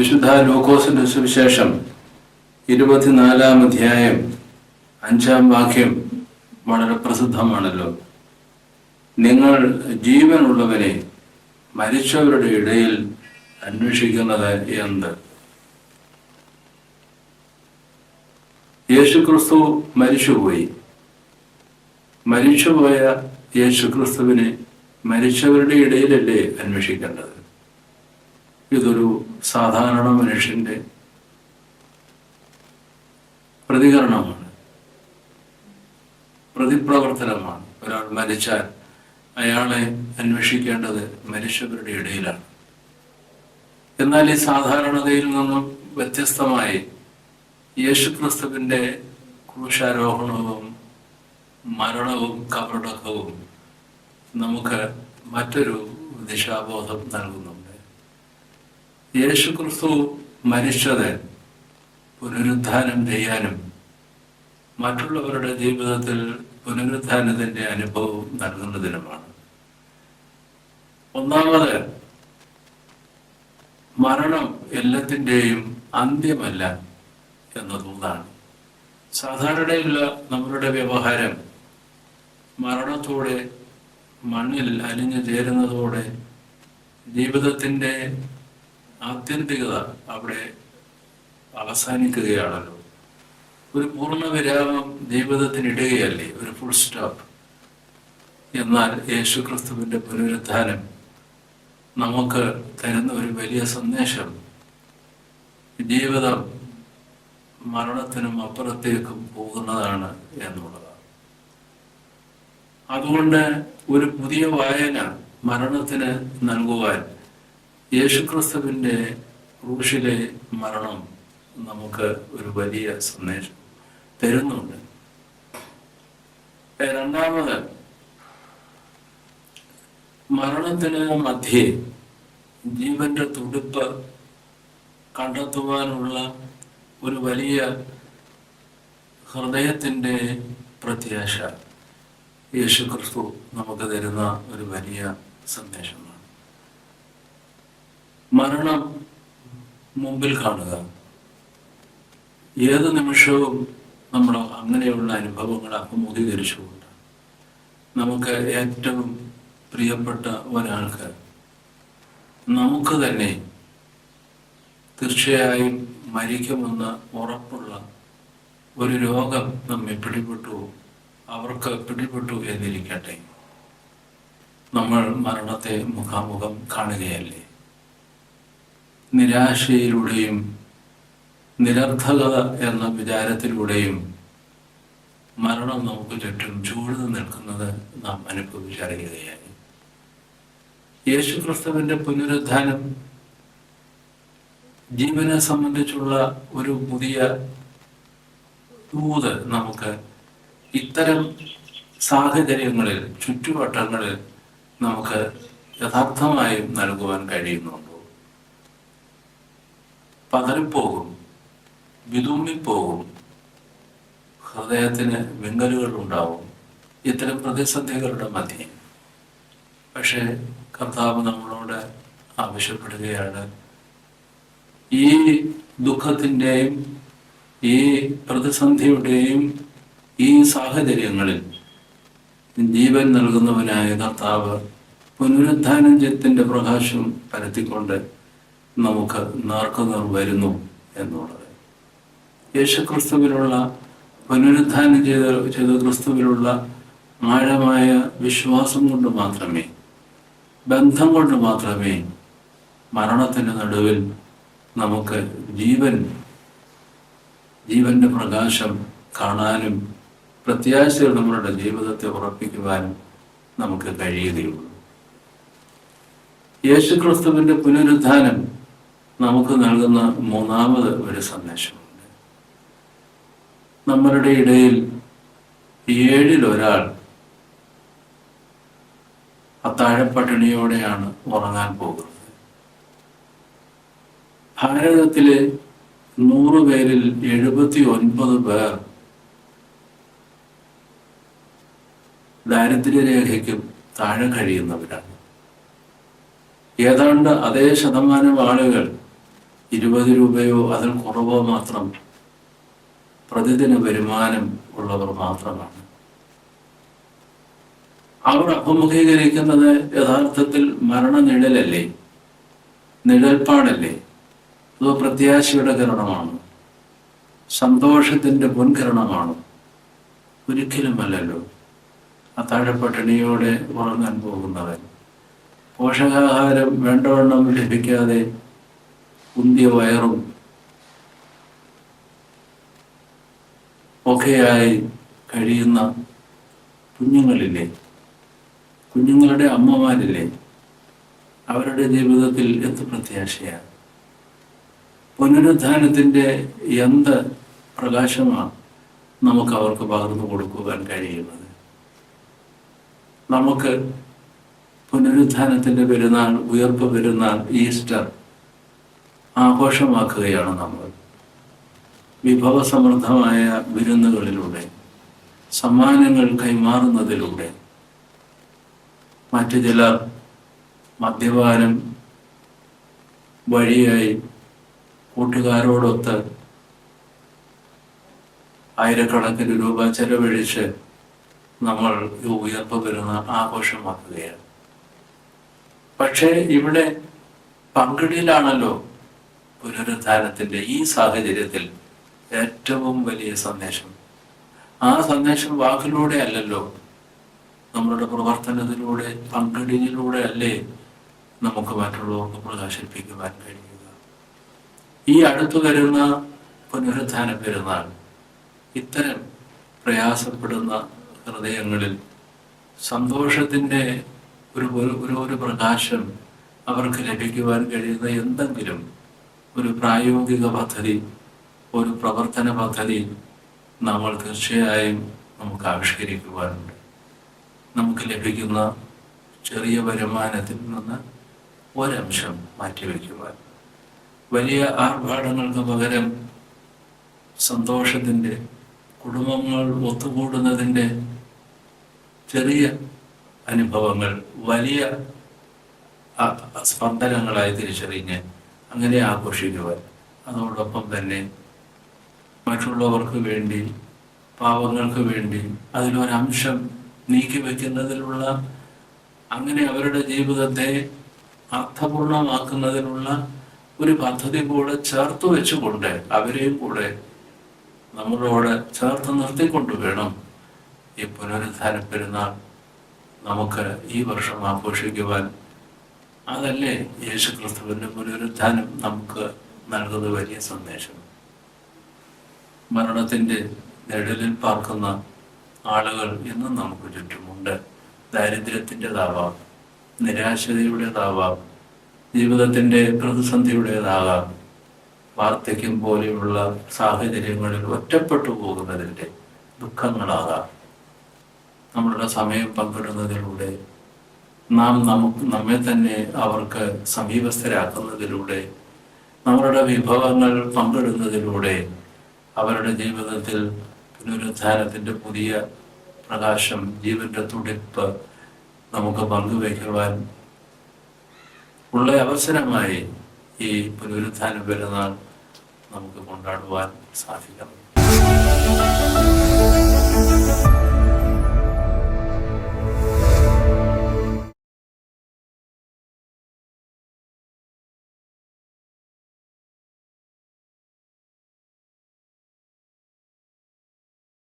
വിശുദ്ധ ലൂക്കോസിന്റെ സുവിശേഷം 24-ാം അധ്യായം 5-ാം വാക്യം വളരെ പ്രസിദ്ധമാണല്ലോ. നിങ്ങൾ ജീവനുള്ളവനെ മരിച്ചവരുടെ ഇടയിൽ അന്വേഷിക്കുന്നത് എന്ത്? യേശുക്രിസ്തു മരിച്ചുപോയി. മരിച്ചുപോയ യേശുക്രിസ്തുവിനെ മരിച്ചവരുടെ ഇടയിലല്ലേ അന്വേഷിക്കേണ്ടത്? ഇതൊരു സാധാരണ മനുഷ്യന്റെ പ്രതികരണമാണ്, പ്രതിപ്രവർത്തനമാണ്. ഒരാൾ മരിച്ചാൽ അയാളെ അന്വേഷിക്കേണ്ടത് മരിച്ചവരുടെ ഇടയിലാണ്. എന്നാൽ ഈ സാധാരണതയിൽ നിന്നും വ്യത്യസ്തമായി യേശുക്രിസ്തുവിന്റെ ക്രൂശാരോഹണവും മരണവും കബറടക്കവും നമുക്ക് മറ്റൊരു ദിശാബോധം നൽകുന്നുണ്ട്. യേശുക്രിസ്തു മരിച്ചത് പുനരുത്ഥാനം ചെയ്യാനും മറ്റുള്ളവരുടെ ജീവിതത്തിൽ പുനരുത്ഥാനത്തിന്റെ അനുഭവം നൽകുന്നതിനുമാണ്. ഒന്നാമത്, മരണം എല്ലാത്തിൻ്റെയും അന്ത്യമല്ല എന്നതാണ്. സാധാരണയുള്ള നമ്മളുടെ വ്യവഹാരം മരണത്തോടെ, മണ്ണിൽ അലിഞ്ഞു ചേരുന്നതോടെ ജീവിതത്തിൻ്റെ ആത്യന്തികത അവിടെ അവസാനിക്കുകയാണല്ലോ. ഒരു പൂർണ്ണ വിരാമം ജീവിതത്തിനിടുകയല്ലേ, ഒരു ഫുൾ സ്റ്റോപ്പ്. എന്നാൽ യേശുക്രിസ്തുവിന്റെ പുനരുത്ഥാനം നമുക്ക് തരുന്ന ഒരു വലിയ സന്ദേശം ജീവിതം മരണത്തിനും അപ്പുറത്തേക്കും പോകുന്നതാണ് എന്നുള്ളതാണ്. അതുകൊണ്ട് ഒരു പുതിയ വായന മരണത്തിന് നൽകുവാൻ യേശുക്രിസ്തുവിന്റെ ക്രൂശിലെ മരണം നമുക്ക് ഒരു വലിയ സന്ദേശം തരുന്നുണ്ട്. രണ്ടാമത്, മരണത്തിന് മധ്യേ ജീവന്റെ തുടിപ്പ് കണ്ടെത്തുവാനുള്ള ഒരു വലിയ ഹൃദയത്തിന്റെ പ്രത്യാശ യേശുക്രിസ്തു നമുക്ക് തരുന്ന ഒരു വലിയ സന്ദേശമാണ്. മരണം മുമ്പിൽ കാണുക. ഏത് നിമിഷവും നമ്മൾ അങ്ങനെയുള്ള അനുഭവങ്ങൾ അഭിമുഖീകരിച്ചുകൊണ്ട് നമുക്ക് ഏറ്റവും പ്രിയപ്പെട്ട ഒരാൾക്ക് നമുക്ക് തന്നെ തീർച്ചയായും മരിക്കുമെന്ന് ഉറപ്പുള്ള ഒരു രോഗം നമ്മെ പിടിപെട്ടു, അവർക്ക് പിടിപെട്ടു എന്നിരിക്കട്ടെ, നമ്മൾ മരണത്തെ മുഖാമുഖം കാണുകയല്ലേ. നിരാശയിലൂടെയും നിരർത്ഥകത എന്ന വിചാരത്തിലൂടെയും മരണം നമുക്ക് ചുറ്റും ചൂഴ്ന്നു നിൽക്കുന്നത് നാം അനുഭവിച്ചറിയുകയായി. യേശുക്രിസ്തുവിന്റെ പുനരുത്ഥാനം ജീവനെ സംബന്ധിച്ചുള്ള ഒരു പുതിയ ദൂത് നമുക്ക് ഇത്തരം സാഹചര്യങ്ങളിൽ, ചുറ്റുവട്ടങ്ങളിൽ നമുക്ക് യഥാർത്ഥമായും നൽകുവാൻ കഴിയുന്നുണ്ടോ? പതറിപ്പോകും, വിതുമ്മിപ്പോകും, ഹൃദയത്തിന് വിങ്ങലുകൾ ഉണ്ടാവും ഇത്തരം പ്രതിസന്ധികളുടെ മധ്യേ. പക്ഷേ കർത്താവ് നമ്മളോട് ആവശ്യപ്പെടുകയാണ്, ഈ ദുഃഖത്തിൻ്റെയും ഈ പ്രതിസന്ധിയുടെയും ഈ സാഹചര്യങ്ങളിൽ ജീവൻ നൽകുന്നവനായ കർത്താവ് പുനരുത്ഥാനത്തിന്റെ പ്രകാശം പരത്തിക്കൊണ്ട് നമുക്ക് നേർക്കുനേർ വരുന്നു എന്നുള്ളത്. യേശുക്രിസ്തുവിലുള്ള പുനരുത്ഥാനം ചെയ്ത ക്രിസ്തുവിലുള്ള ആഴമായ വിശ്വാസം കൊണ്ട് മാത്രമേ, ബന്ധം കൊണ്ട് മാത്രമേ മരണത്തിന്റെ നടുവിൽ നമുക്ക് ജീവന്റെ പ്രകാശം കാണാനും പ്രത്യാശകൾ നമ്മളുടെ ജീവിതത്തെ ഉറപ്പിക്കുവാനും നമുക്ക് കഴിയുകയുള്ളൂ. യേശുക്രിസ്തുവിന്റെ പുനരുത്ഥാനം നമുക്ക് നൽകുന്ന മൂന്നാമത് ഒരു സന്ദേശമുണ്ട്. നമ്മളുടെ ഇടയിൽ 7-ൽ ഒരാൾ അത്താഴപ്പട്ടിണിയോടെയാണ് ഉറങ്ങാൻ പോകുന്നത്. ഭാരതത്തിലെ 100 പേരിൽ 79 പേർ ദാരിദ്ര്യരേഖയ്ക്കും താഴെ കഴിയുന്നവരാണ്. ഏതാണ്ട് അതേ ശതമാനം ആളുകൾ 20 രൂപയോ അതിൽ കുറവോ മാത്രം പ്രതിദിന വരുമാനം ഉള്ളവർ മാത്രമാണ്. അവർ അഭിമുഖീകരിക്കുന്നത് യഥാർത്ഥത്തിൽ മരണനിഴലല്ലേ, നിഴൽപ്പാടല്ലേ, അതോ പ്രത്യാശയുടെ കിരണമാണ്, സന്തോഷത്തിൻ്റെ പൊൻകിരണമാണ്? ഒരിക്കലുമല്ലല്ലോ. അത്താഴപ്പട്ടിണിയോടെ ഉറങ്ങാൻ പോകുന്നവൻ, പോഷകാഹാരം വേണ്ടവണ്ണം ലഭിക്കാതെ ഉന്തിയ വയറും ഒക്കെയായി കഴിയുന്ന കുഞ്ഞുങ്ങളില്ലേ, കുഞ്ഞുങ്ങളുടെ അമ്മമാരില്ലേ? അവരുടെ ജീവിതത്തിൽ എന്ത് പ്രത്യാശയാണ്? പുനരുദ്ധാനത്തിൻ്റെ എന്ത് പ്രകാശമാണ് നമുക്ക് അവർക്ക് പകർന്നു കൊടുക്കുവാൻ കഴിയുന്നത്? നമുക്ക് പുനരുദ്ധാനത്തിൻ്റെ പെരുന്നാൾ, ഉയർപ്പ് പെരുന്നാൾ, ഈസ്റ്റർ ആഘോഷമാക്കുകയാണ് നമ്മൾ. വിഭവസമൃദ്ധമായ വിരുന്നുകളിലൂടെ, സമ്മാനങ്ങൾ കൈമാറുന്നതിലൂടെ. മറ്റു ചിലർ മദ്യപാനം വഴിയായി കൂട്ടുകാരോടൊത്ത് ആയിരക്കണക്കിന് രൂപ ചെലവഴിച്ച് നമ്മൾ ഉയർപ്പ് വരുന്ന ആഘോഷമാക്കുകയാണ്. പക്ഷേ ഇവിടെ പങ്കിടലാണല്ലോ പുനരുദ്ധാനത്തിൻ്റെ ഈ സാഹചര്യത്തിൽ ഏറ്റവും വലിയ സന്ദേശം. ആ സന്ദേശം വാക്കിലൂടെ അല്ലല്ലോ, നമ്മളുടെ പ്രവർത്തനത്തിലൂടെ, പങ്കിടലിലൂടെ അല്ലേ നമുക്ക് മറ്റുള്ളവർക്ക് പ്രകാശിപ്പിക്കുവാൻ കഴിയുക. ഈ അടുത്തു വരുന്ന പുനരുദ്ധാന പെരുന്നാൾ ഇത്തരം പ്രയാസപ്പെടുന്ന ഹൃദയങ്ങളിൽ സന്തോഷത്തിൻ്റെ ഒരു പ്രകാശം അവർക്ക് ലഭിക്കുവാൻ കഴിയുന്ന എന്തെങ്കിലും ഒരു പ്രായോഗിക പദ്ധതി, ഒരു പ്രവർത്തന പദ്ധതി നമ്മൾ തീർച്ചയായും നമുക്ക് ആവിഷ്കരിക്കുവാനുണ്ട്. നമുക്ക് ലഭിക്കുന്ന ചെറിയ വരുമാനത്തിൽ നിന്ന് ഒരംശം മാറ്റിവെക്കുവാൻ, വലിയ ആർഭാടങ്ങൾക്ക് പകരം സന്തോഷത്തിൻ്റെ, കുടുംബങ്ങൾ ഒത്തുകൂടുന്നതിൻ്റെ ചെറിയ അനുഭവങ്ങൾ വലിയ സ്പന്ദനങ്ങളായി തിരിച്ചറിഞ്ഞ് അങ്ങനെ ആഘോഷിക്കുവാൻ, അതോടൊപ്പം തന്നെ മറ്റുള്ളവർക്ക് വേണ്ടി, പാവങ്ങൾക്ക് വേണ്ടി അതിലൊരംശം നീക്കിവെക്കുന്നതിലുള്ള, അങ്ങനെ അവരുടെ ജീവിതത്തെ അർത്ഥപൂർണമാക്കുന്നതിനുള്ള ഒരു പദ്ധതി കൂടെ ചേർത്ത് വെച്ചുകൊണ്ട് അവരെയും കൂടെ നമ്മളോട് ചേർത്ത് നിർത്തിക്കൊണ്ട് വേണം ഈ പുനരുദ്ധാന പെരുന്നാൾ നമുക്ക് ഈ വർഷം ആഘോഷിക്കുവാൻ. അതല്ലേ യേശുക്രിസ്തുവിൻ്റെ പുനരുദ്ധാനം നമുക്ക് നൽകുന്ന വലിയ സന്ദേശം. മരണത്തിൻ്റെ നിഴലിൽ പാർക്കുന്ന ആളുകൾ ഇന്നും നമുക്ക് ചുറ്റുമുണ്ട്. ദാരിദ്ര്യത്തിൻ്റെതാവാം, നിരാശതയുടേതാവാം, ജീവിതത്തിൻ്റെ പ്രതിസന്ധിയുടേതാകാം, വാർദ്ധക്യം പോലെയുള്ള സാഹചര്യങ്ങളിൽ ഒറ്റപ്പെട്ടു പോകുന്നതിൻ്റെ ദുഃഖങ്ങളാകാം. നമ്മളുടെ സമയം പങ്കിടുന്നതിലൂടെ, നമ്മെ തന്നെ അവർക്ക് സമീപസ്ഥരാക്കുന്നതിലൂടെ, നമ്മളുടെ വിഭവങ്ങൾ പങ്കിടുന്നതിലൂടെ അവരുടെ ജീവിതത്തിൽ പുനരുദ്ധാനത്തിൻ്റെ പുതിയ പ്രകാശം, ജീവന്റെ തുടിപ്പ് നമുക്ക് പങ്കുവയ്ക്കുവാൻ ഉള്ള അവസരമായി ഈ പുനരുദ്ധാന പെരുന്നാൾ നമുക്ക് കൊണ്ടാടുവാൻ സാധിക്കണം.